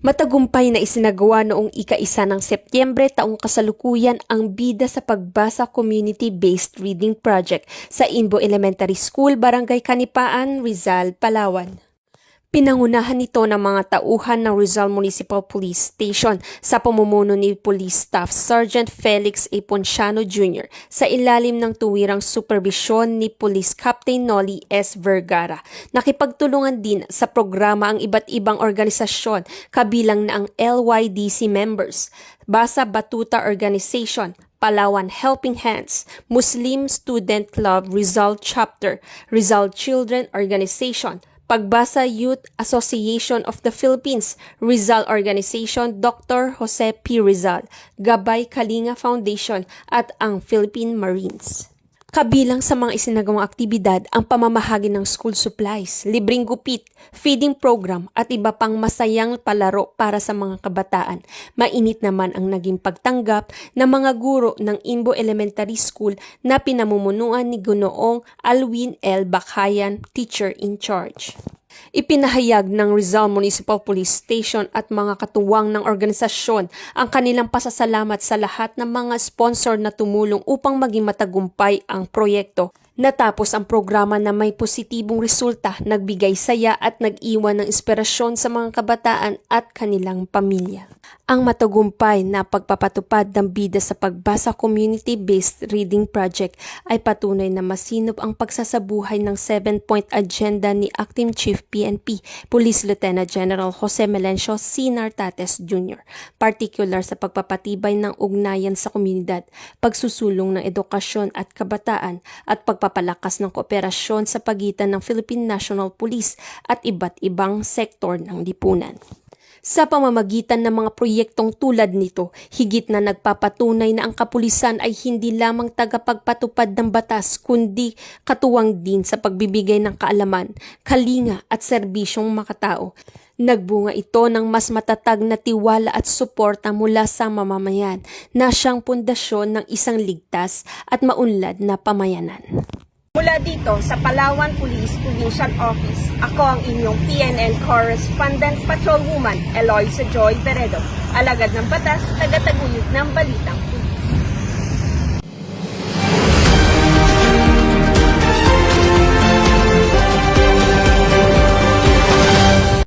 Matagumpay na isinagawa noong ika-1 ng Setyembre taong kasalukuyan ang Bida sa Pagbasa Community-Based Reading Project sa Inbo Elementary School, Barangay Kanipaan, Rizal, Palawan. Pinangunahan ito ng mga tauhan ng Rizal Municipal Police Station sa pamumuno ni Police Staff Sergeant Felix A. Ponciano Jr. sa ilalim ng tuwirang superbisyon ni Police Captain Nolly S. Vergara. Nakipagtulungan din sa programa ang iba't ibang organisasyon kabilang na ang LYDC members, Basa Batuta Organization, Palawan Helping Hands, Muslim Student Club Rizal Chapter, Rizal Children Organization, Pagbasa Youth Association of the Philippines, Rizal Organization, Dr. Jose P. Rizal, Gabay Kalinga Foundation at ang Philippine Marines. Kabilang sa mga isinagawang aktibidad ang pamamahagi ng school supplies, libreng gupit, feeding program at iba pang masayang palaro para sa mga kabataan. Mainit naman ang naging pagtanggap ng mga guro ng Inbo Elementary School na pinamumunuan ni Gunoong Alwin L. Bakayan, teacher in charge. Ipinahayag ng Rizal Municipal Police Station at mga katuwang ng organisasyon ang kanilang pasasalamat sa lahat ng mga sponsor na tumulong upang maging matagumpay ang proyekto. Natapos ang programa na may positibong resulta, nagbigay saya at nag-iwan ng inspirasyon sa mga kabataan at kanilang pamilya. Ang matagumpay na pagpapatupad ng Bida sa Pagbasa Community-Based Reading Project ay patunay na masinop ang pagsasabuhay ng 7-point agenda ni Acting Chief PNP, Police Lieutenant General Jose Melencio C. Nartates Jr., particular sa pagpapatibay ng ugnayan sa komunidad, pagsusulong ng edukasyon at kabataan, at pagpapalakas ng kooperasyon sa pagitan ng Philippine National Police at iba't ibang sektor ng lipunan. Sa pamamagitan ng mga proyektong tulad nito, higit na nagpapatunay na ang kapulisan ay hindi lamang tagapagpatupad ng batas kundi katuwang din sa pagbibigay ng kaalaman, kalinga at serbisyong makatao. Nagbunga ito ng mas matatag na tiwala at suporta mula sa mamamayan na siyang pundasyon ng isang ligtas at maunlad na pamayanan. Mula dito sa Palawan Police Provincial Office, ako ang inyong PNN Correspondent Patrolwoman Eloisa Joy Beredo, alagad ng batas, tagataguyod ng balitang pulis.